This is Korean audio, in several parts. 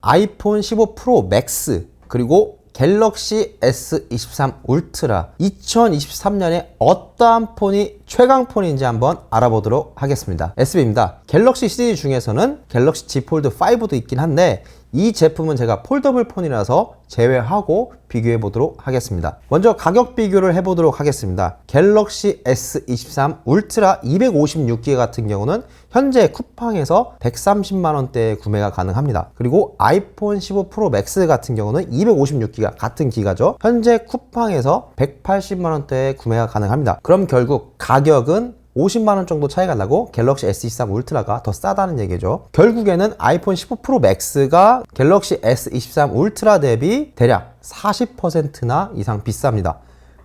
아이폰 15 프로 맥스 그리고 갤럭시 S23 울트라 2023년에 어떠한 폰이 최강폰인지 한번 알아보도록 하겠습니다. SB입니다. 갤럭시 시리즈 중에서는 갤럭시 Z 폴드 5도 있긴 한데 이 제품은 제가 폴더블 폰이라서 제외하고 비교해 보도록 하겠습니다. 먼저 가격 비교를 해 보도록 하겠습니다. 갤럭시 S23 울트라 256GB 같은 경우는 현재 쿠팡에서 130만원대에 구매가 가능합니다. 그리고 아이폰 15 프로 맥스 같은 경우는 256GB 같은 기가죠. 현재 쿠팡에서 180만원대에 구매가 가능합니다. 그럼 결국 가격은 50만원 정도 차이가 나고 갤럭시 S23 울트라가 더 싸다는 얘기죠. 결국에는 아이폰 15 프로 맥스가 갤럭시 S23 울트라 대비 대략 40%나 이상 비쌉니다.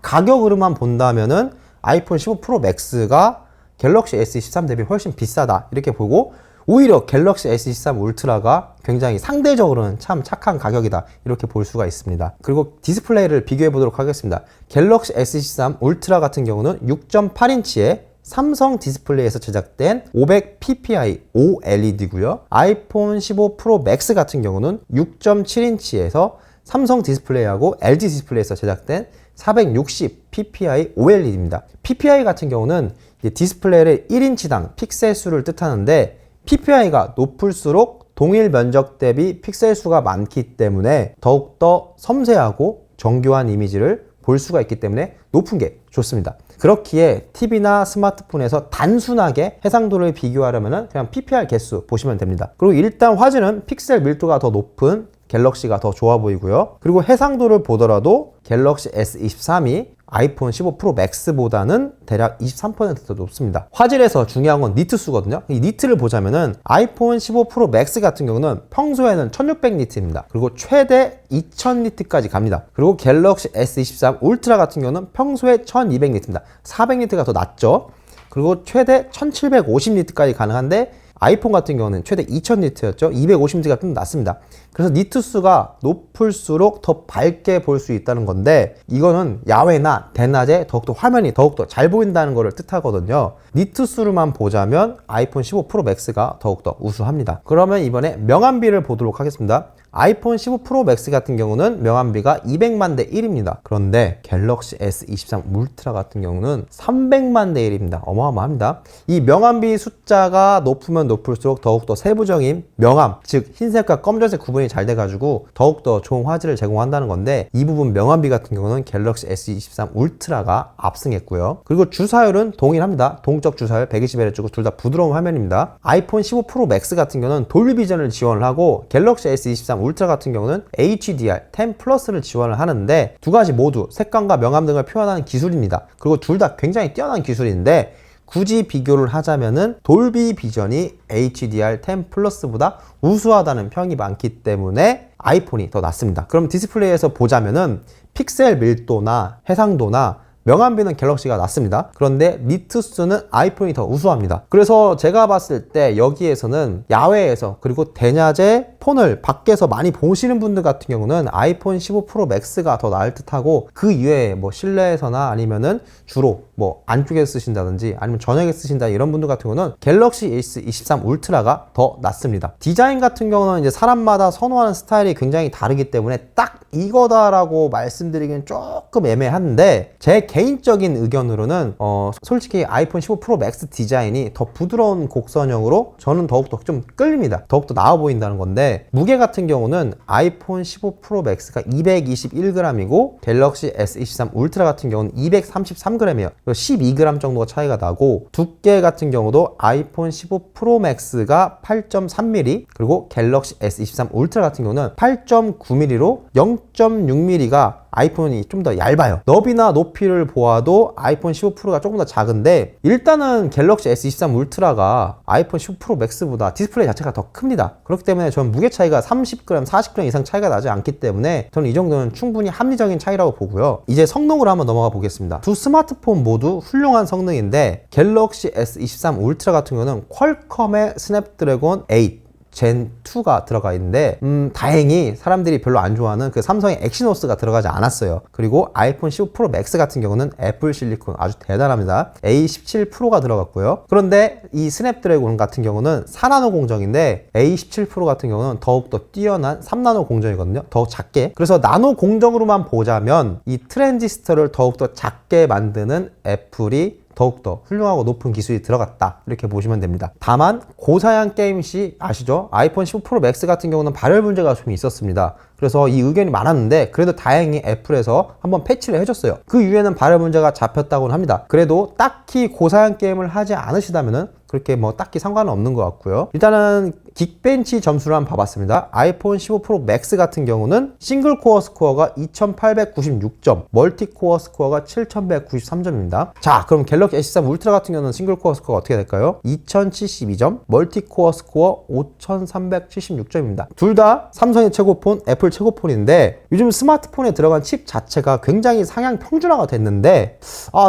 가격으로만 본다면은 아이폰 15 프로 맥스가 갤럭시 S23 대비 훨씬 비싸다 이렇게 보고, 오히려 갤럭시 S23 울트라가 굉장히 상대적으로는 참 착한 가격이다 이렇게 볼 수가 있습니다. 그리고 디스플레이를 비교해 보도록 하겠습니다. 갤럭시 S23 울트라 같은 경우는 6.8인치에 삼성 디스플레이에서 제작된 500ppi OLED고요. 아이폰 15 프로 맥스 같은 경우는 6.7인치에서 삼성 디스플레이하고 LG 디스플레이에서 제작된 460ppi OLED입니다. ppi 같은 경우는 디스플레이를 1인치당 픽셀 수를 뜻하는데, ppi가 높을수록 동일 면적 대비 픽셀 수가 많기 때문에 더욱더 섬세하고 정교한 이미지를 볼 수가 있기 때문에 높은 게 좋습니다. 그렇기에 TV나 스마트폰에서 단순하게 해상도를 비교하려면 그냥 PPR 개수 보시면 됩니다. 그리고 일단 화질은 픽셀 밀도가 더 높은 갤럭시가 더 좋아 보이고요. 그리고 해상도를 보더라도 갤럭시 S23이 아이폰 15 프로 맥스보다는 대략 23% 높습니다. 화질에서 중요한 건 니트수거든요. 이 니트를 보자면은 아이폰 15 프로 맥스 같은 경우는 평소에는 1600니트입니다. 그리고 최대 2000니트까지 갑니다. 그리고 갤럭시 S23 울트라 같은 경우는 평소에 1200니트입니다. 400니트가 더 낮죠. 그리고 최대 1750니트까지 가능한데 아이폰 같은 경우는 최대 2000니트였죠. 250니트가 좀 낮습니다. 그래서 니트 수가 높을수록 더 밝게 볼 수 있다는 건데, 이거는 야외나 대낮에 더욱더 화면이 더욱더 잘 보인다는 것을 뜻하거든요. 니트 수로만 보자면 아이폰 15 프로 맥스가 더욱더 우수합니다. 그러면 이번에 명암비를 보도록 하겠습니다. 아이폰 15 프로 맥스 같은 경우는 명암비가 200만 대 1입니다. 그런데 갤럭시 S23 울트라 같은 경우는 300만 대 1입니다. 어마어마합니다. 이 명암비 숫자가 높으면 높을수록 더욱더 세부적인 명암, 즉 흰색과 검정색 구분이 잘 돼가지고 더욱더 좋은 화질을 제공한다는 건데, 이 부분 명암비 같은 경우는 갤럭시 S23 울트라가 압승했고요. 그리고 주사율은 동일합니다. 동적 주사율 120Hz고 둘 다 부드러운 화면입니다. 아이폰 15 프로 맥스 같은 경우는 돌비전을 지원을 하고 갤럭시 S23 울트라 같은 경우는 HDR10 플러스를 지원을 하는데, 두 가지 모두 색감과 명암 등을 표현하는 기술입니다. 그리고 둘 다 굉장히 뛰어난 기술인데, 굳이 비교를 하자면은 돌비 비전이 HDR10 플러스보다 우수하다는 평이 많기 때문에 아이폰이 더 낫습니다. 그럼 디스플레이에서 보자면은 픽셀 밀도나 해상도나 명암비는 갤럭시가 낫습니다. 그런데 니트 수는 아이폰이 더 우수합니다. 그래서 제가 봤을 때 여기에서는 야외에서 그리고 대낮에 폰을 밖에서 많이 보시는 분들 같은 경우는 아이폰 15 프로 맥스가 더 나을 듯하고, 그 이외에 뭐 실내에서나 아니면은 주로 뭐 안쪽에 쓰신다든지 아니면 저녁에 쓰신다 이런 분들 같은 경우는 갤럭시 S23 울트라가 더 낫습니다. 디자인 같은 경우는 이제 사람마다 선호하는 스타일이 굉장히 다르기 때문에 딱 이거다라고 말씀드리기는 조금 애매한데, 제 개인적인 의견으로는 솔직히 아이폰 15 프로 맥스 디자인이 더 부드러운 곡선형으로 저는 더욱더 좀 끌립니다. 더욱더 나아 보인다는 건데, 무게 같은 경우는 아이폰 15 프로 맥스가 221g이고 갤럭시 S23 울트라 같은 경우는 233g이에요. 12g 정도가 차이가 나고, 두께 같은 경우도 아이폰 15 프로 맥스가 8.3mm 그리고 갤럭시 S23 울트라 같은 경우는 8.9mm로 0.6mm가 아이폰이 좀 더 얇아요. 너비나 높이를 보아도 아이폰 15 프로가 조금 더 작은데, 일단은 갤럭시 S23 울트라가 아이폰 15 프로 맥스보다 디스플레이 자체가 더 큽니다. 그렇기 때문에 저는 무게 차이가 30g, 40g 이상 차이가 나지 않기 때문에 저는 이 정도는 충분히 합리적인 차이라고 보고요. 이제 성능으로 한번 넘어가 보겠습니다. 두 스마트폰 모두 훌륭한 성능인데, 갤럭시 S23 울트라 같은 경우는 퀄컴의 스냅드래곤 8 젠 2가 들어가 있는데 다행히 사람들이 별로 안 좋아하는 그 삼성의 엑시노스가 들어가지 않았어요. 그리고 아이폰 15 프로 맥스 같은 경우는 애플 실리콘 아주 대단합니다. A17 프로가 들어갔고요. 그런데 이 스냅드래곤 같은 경우는 4나노 공정인데 A17 프로 같은 경우는 더욱더 뛰어난 3나노 공정이거든요. 더욱 작게. 그래서 나노 공정으로만 보자면 이 트랜지스터를 더욱더 작게 만드는 애플이 더욱더 훌륭하고 높은 기술이 들어갔다, 이렇게 보시면 됩니다. 다만 고사양 게임 시 아시죠? 아이폰 15 프로 맥스 같은 경우는 발열 문제가 좀 있었습니다. 그래서 이 의견이 많았는데 그래도 다행히 애플에서 한번 패치를 해줬어요. 그 이후에는 발열 문제가 잡혔다고는 합니다. 그래도 딱히 고사양 게임을 하지 않으시다면은 그렇게 뭐 딱히 상관은 없는 것 같고요. 일단은 긱벤치 점수를 한번 봐봤습니다. 아이폰 15 프로 맥스 같은 경우는 싱글 코어 스코어가 2896점, 멀티 코어 스코어가 7193점입니다. 자, 그럼 갤럭시 S23 울트라 같은 경우는 싱글 코어 스코어가 어떻게 될까요? 2072점, 멀티 코어 스코어 5376점입니다. 둘 다 삼성의 최고폰, 애플 최고폰인데 요즘 스마트폰에 들어간 칩 자체가 굉장히 상향 평준화가 됐는데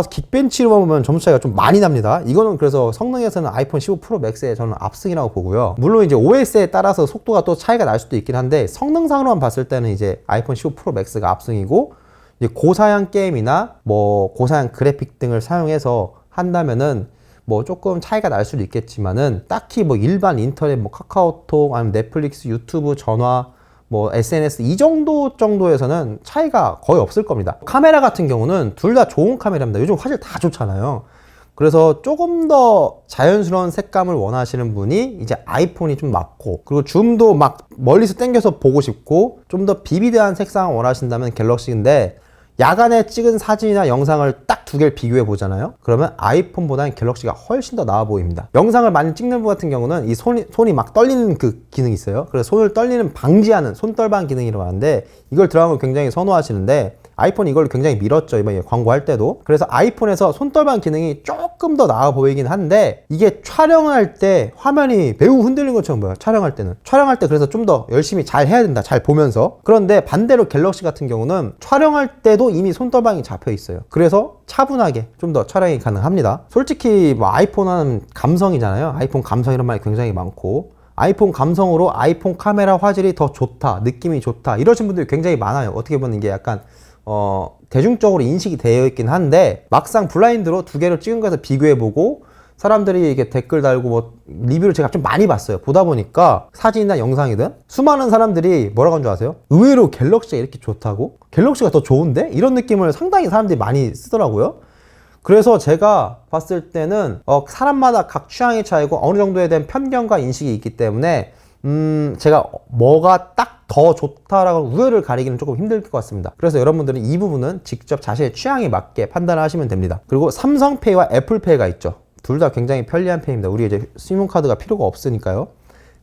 긱벤치로 보면 점수 차이가 좀 많이 납니다. 이거는 그래서 성능에서는 아이폰 15 프로 맥스에 저는 압승이라고 보고요. 물론 이제 OS에 따라서 속도가 또 차이가 날 수도 있긴 한데 성능상으로만 봤을 때는 이제 아이폰 15 프로 맥스가 압승이고, 이제 고사양 게임이나 뭐 고사양 그래픽 등을 사용해서 한다면은 뭐 조금 차이가 날 수도 있겠지만은 딱히 뭐 일반 인터넷 뭐 카카오톡 아니면 넷플릭스, 유튜브, 전화, 뭐 SNS 이 정도에서는 차이가 거의 없을 겁니다. 카메라 같은 경우는 둘 다 좋은 카메라입니다. 요즘 화질 다 좋잖아요. 그래서 조금 더 자연스러운 색감을 원하시는 분이 이제 아이폰이 좀 맞고, 그리고 줌도 막 멀리서 당겨서 보고 싶고 좀 더 비비드한 색상을 원하신다면 갤럭시인데, 야간에 찍은 사진이나 영상을 딱 두 개를 비교해 보잖아요. 그러면 아이폰보다는 갤럭시가 훨씬 더 나아 보입니다. 영상을 많이 찍는 분 같은 경우는 이 손이 막 떨리는 그 기능이 있어요. 그래서 손을 떨리는 방지하는 손떨방 기능이라고 하는데 이걸 들어간 걸 굉장히 선호하시는데, 아이폰이 이걸 굉장히 밀었죠, 이번에 광고할 때도. 그래서 아이폰에서 손떨방 기능이 조금 더 나아 보이긴 한데 이게 촬영할 때 화면이 매우 흔들리는 것처럼 보여요. 촬영할 때 그래서 좀 더 열심히 잘 해야 된다, 잘 보면서. 그런데 반대로 갤럭시 같은 경우는 촬영할 때도 이미 손떨방이 잡혀 있어요. 그래서 차분하게 좀 더 촬영이 가능합니다. 솔직히 뭐 아이폰은 감성이잖아요. 아이폰 감성 이런 말이 굉장히 많고, 아이폰 감성으로 아이폰 카메라 화질이 더 좋다, 느낌이 좋다 이러신 분들이 굉장히 많아요. 어떻게 보면 이게 약간 대중적으로 인식이 되어 있긴 한데, 막상 블라인드로 두 개를 찍은 거에서 비교해보고 사람들이 이게 댓글 달고 뭐 리뷰를 제가 좀 많이 봤어요. 보다 보니까 사진이나 영상이든 수많은 사람들이 뭐라고 한 줄 아세요? 의외로 갤럭시가 이렇게 좋다고? 갤럭시가 더 좋은데? 이런 느낌을 상당히 사람들이 많이 쓰더라고요. 그래서 제가 봤을 때는 사람마다 각 취향의 차이고 어느 정도에 대한 편견과 인식이 있기 때문에 제가 뭐가 딱 더 좋다라고 우열을 가리기는 조금 힘들 것 같습니다. 그래서 여러분들은 이 부분은 직접 자신의 취향에 맞게 판단을 하시면 됩니다. 그리고 삼성페이와 애플페이가 있죠. 둘 다 굉장히 편리한 페이입니다. 우리 이제 신용카드가 필요가 없으니까요.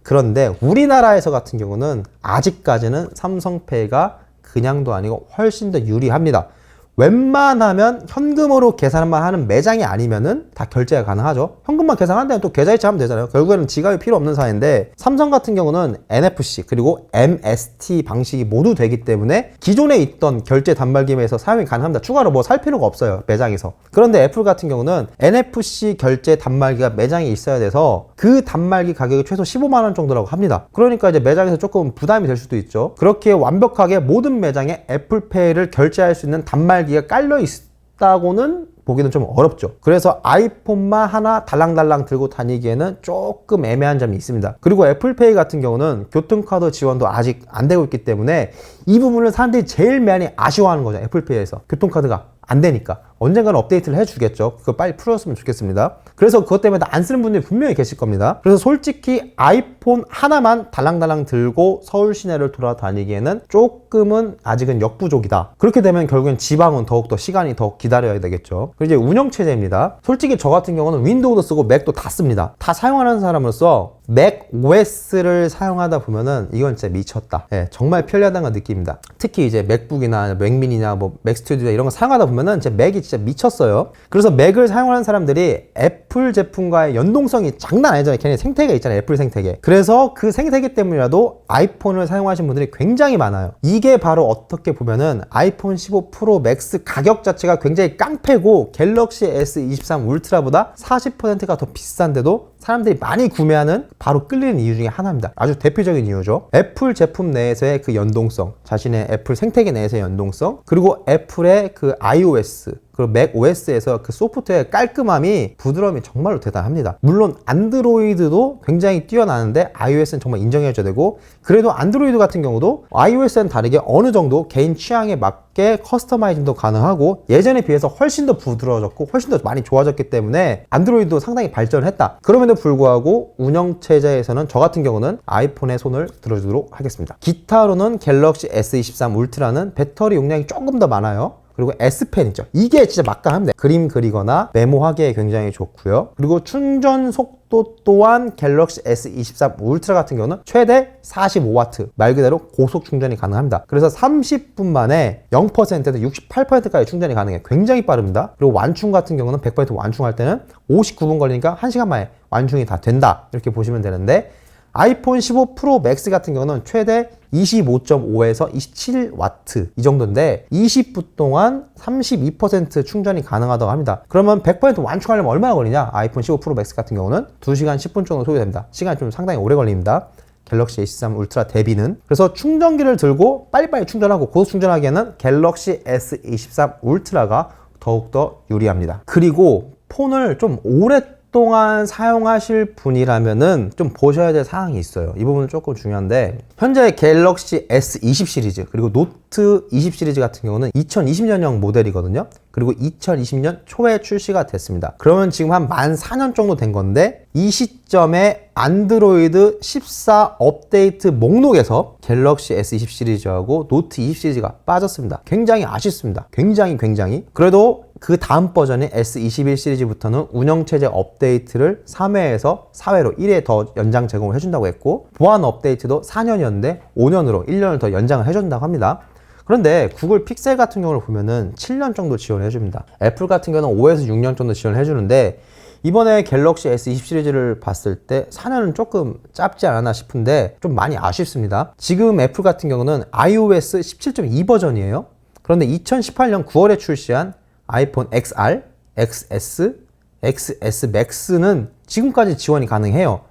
그런데 우리나라에서 같은 경우는 아직까지는 삼성페이가 그냥도 아니고 훨씬 더 유리합니다. 웬만하면 현금으로 계산만 하는 매장이 아니면은 다 결제가 가능하죠. 현금만 계산한다면 또 계좌이체 하면 되잖아요. 결국에는 지갑이 필요 없는 사이인데, 삼성 같은 경우는 NFC 그리고 MST 방식이 모두 되기 때문에 기존에 있던 결제 단말기에서 사용이 가능합니다. 추가로 뭐 살 필요가 없어요, 매장에서. 그런데 애플 같은 경우는 NFC 결제 단말기가 매장에 있어야 돼서 그 단말기 가격이 최소 15만 원 정도라고 합니다. 그러니까 이제 매장에서 조금 부담이 될 수도 있죠. 그렇게 완벽하게 모든 매장에 애플페이를 결제할 수 있는 단말기가 깔려 있다고는 보기는 좀 어렵죠. 그래서 아이폰만 하나 달랑달랑 들고 다니기에는 조금 애매한 점이 있습니다. 그리고 애플페이 같은 경우는 교통카드 지원도 아직 안 되고 있기 때문에 이 부분을 사람들이 제일 많이 아쉬워하는 거죠. 애플페이에서 교통카드가 안 되니까. 언젠가는 업데이트를 해주겠죠. 그거 빨리 풀었으면 좋겠습니다. 그래서 그것 때문에 안 쓰는 분들이 분명히 계실 겁니다. 그래서 솔직히 아이폰 하나만 달랑달랑 들고 서울 시내를 돌아다니기에는 조금은 아직은 역부족이다. 그렇게 되면 결국엔 지방은 더욱더 시간이 더 기다려야 되겠죠. 그리고 이제 운영체제입니다. 솔직히 저 같은 경우는 윈도우도 쓰고 맥도 다 씁니다. 다 사용하는 사람으로서 맥 OS를 사용하다 보면은 이건 진짜 미쳤다. 예, 정말 편리하다는 걸 느낍니다. 특히 이제 맥북이나 맥미니나 뭐 맥스튜디오 이런 거 사용하다 보면은 이제 맥이 진짜 미쳤어요. 그래서 맥을 사용하는 사람들이 애플 제품과의 연동성이 장난 아니잖아요. 걔네 생태계 있잖아요. 애플 생태계. 그래서 그 생태계 때문이라도 아이폰을 사용하시는 분들이 굉장히 많아요. 이게 바로 어떻게 보면은 아이폰 15 프로 맥스 가격 자체가 굉장히 깡패고 갤럭시 S23 울트라보다 40%가 더 비싼데도 사람들이 많이 구매하는 바로 끌리는 이유 중에 하나입니다. 아주 대표적인 이유죠. 애플 제품 내에서의 그 연동성, 자신의 애플 생태계 내에서의 연동성, 그리고 애플의 그 iOS 그리고 맥 OS에서 그 소프트웨어의 깔끔함이, 부드러움이 정말로 대단합니다. 물론 안드로이드도 굉장히 뛰어나는데 iOS는 정말 인정해줘야 되고, 그래도 안드로이드 같은 경우도 iOS와는 다르게 어느 정도 개인 취향에 맞게 커스터마이징도 가능하고 예전에 비해서 훨씬 더 부드러워졌고 훨씬 더 많이 좋아졌기 때문에 안드로이드도 상당히 발전을 했다. 그럼에도 불구하고 운영체제에서는 저 같은 경우는 아이폰에 손을 들어주도록 하겠습니다. 기타로는 갤럭시 S23 울트라는 배터리 용량이 조금 더 많아요. 그리고 S펜 있죠. 이게 진짜 막강합니다. 그림 그리거나 메모하기에 굉장히 좋고요. 그리고 충전 속도 또한 갤럭시 S23 울트라 같은 경우는 최대 45W, 말 그대로 고속 충전이 가능합니다. 그래서 30분 만에 0%에서 68%까지 충전이 가능해요. 굉장히 빠릅니다. 그리고 완충 같은 경우는 100% 완충할 때는 59분 걸리니까 1시간 만에 완충이 다 된다, 이렇게 보시면 되는데, 아이폰 15 프로 맥스 같은 경우는 최대 25.5에서 27W 이 정도인데 20분 동안 32% 충전이 가능하다고 합니다. 그러면 100% 완충하려면 얼마나 걸리냐? 아이폰 15 프로 맥스 같은 경우는 2시간 10분 정도 소요됩니다. 시간이 좀 상당히 오래 걸립니다. 갤럭시 S23 울트라 대비는. 그래서 충전기를 들고 빨리빨리 충전하고 고속 충전하기에는 갤럭시 S23 울트라가 더욱더 유리합니다. 그리고 폰을 좀 오랫동안 사용하실 분이라면은 좀 보셔야 될 사항이 있어요. 이 부분은 조금 중요한데, 현재 갤럭시 S20 시리즈 그리고 노트 20 시리즈 같은 경우는 2020년형 모델이거든요. 그리고 2020년 초에 출시가 됐습니다. 그러면 지금 한 만 4년 정도 된 건데, 이 시점에 안드로이드 14 업데이트 목록에서 갤럭시 S20 시리즈하고 노트 20 시리즈가 빠졌습니다. 굉장히 아쉽습니다. 굉장히. 그래도 그 다음 버전인 S21 시리즈부터는 운영체제 업데이트를 3회에서 4회로 1회 더 연장 제공을 해준다고 했고, 보안 업데이트도 4년이었는데 5년으로 1년을 더 연장을 해준다고 합니다. 그런데 구글 픽셀 같은 경우를 보면은 7년 정도 지원을 해줍니다. 애플 같은 경우는 5에서 6년 정도 지원을 해주는데, 이번에 갤럭시 S20 시리즈를 봤을 때 4년은 조금 짧지 않았나 싶은데 좀 많이 아쉽습니다. 지금 애플 같은 경우는 iOS 17.2 버전이에요. 그런데 2018년 9월에 출시한 아이폰 XR, XS, XS Max는 지금까지 지원이 가능해요.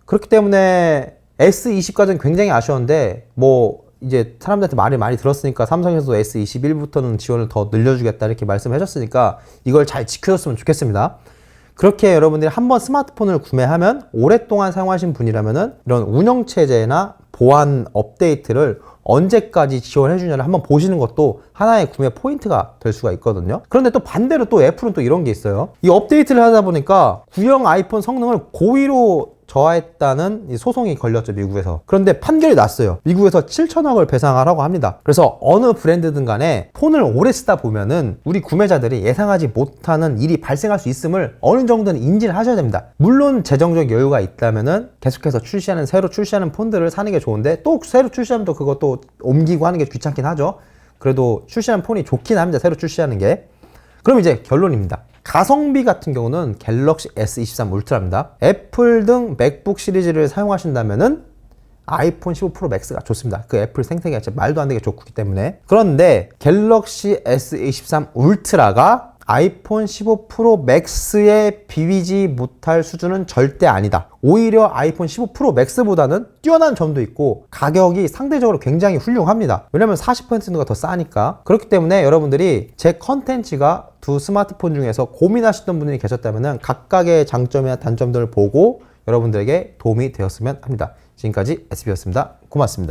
그렇기 때문에 S20까지는 굉장히 아쉬웠는데, 뭐 이제 사람들한테 말을 많이 들었으니까 삼성에서도 S21부터는 지원을 더 늘려주겠다 이렇게 말씀을 해줬으니까 이걸 잘 지켜줬으면 좋겠습니다. 그렇게 여러분들이 한번 스마트폰을 구매하면 오랫동안 사용하신 분이라면은 이런 운영체제나 보안 업데이트를 언제까지 지원해 주냐를 한번 보시는 것도 하나의 구매 포인트가 될 수가 있거든요. 그런데 또 반대로 또 애플은 또 이런 게 있어요. 이 업데이트를 하다 보니까 구형 아이폰 성능을 고의로 저하했다는 이 소송이 걸렸죠, 미국에서. 그런데 판결이 났어요. 미국에서 7천억을 배상하라고 합니다. 그래서 어느 브랜드든 간에 폰을 오래 쓰다 보면은 우리 구매자들이 예상하지 못하는 일이 발생할 수 있음을 어느 정도는 인지를 하셔야 됩니다. 물론 재정적 여유가 있다면은 계속해서 새로 출시하는 폰들을 사는 게 좋은데, 또 새로 출시하면 또 그것도 옮기고 하는 게 귀찮긴 하죠. 그래도 출시하는 폰이 좋긴 합니다, 새로 출시하는 게. 그럼 이제 결론입니다. 가성비 같은 경우는 갤럭시 S23 울트라입니다. 애플 등 맥북 시리즈를 사용하신다면은 아이폰 15 프로 맥스가 좋습니다. 그 애플 생태계가 진짜 말도 안 되게 좋기 때문에. 그런데 갤럭시 S23 울트라가 아이폰 15 프로 맥스에 비비지 못할 수준은 절대 아니다. 오히려 아이폰 15 프로 맥스보다는 뛰어난 점도 있고 가격이 상대적으로 굉장히 훌륭합니다. 왜냐면 40% 정도가 더 싸니까. 그렇기 때문에 여러분들이 제 컨텐츠가 두 스마트폰 중에서 고민하시던 분들이 계셨다면 각각의 장점이나 단점들을 보고 여러분들에게 도움이 되었으면 합니다. 지금까지 SB였습니다. 고맙습니다.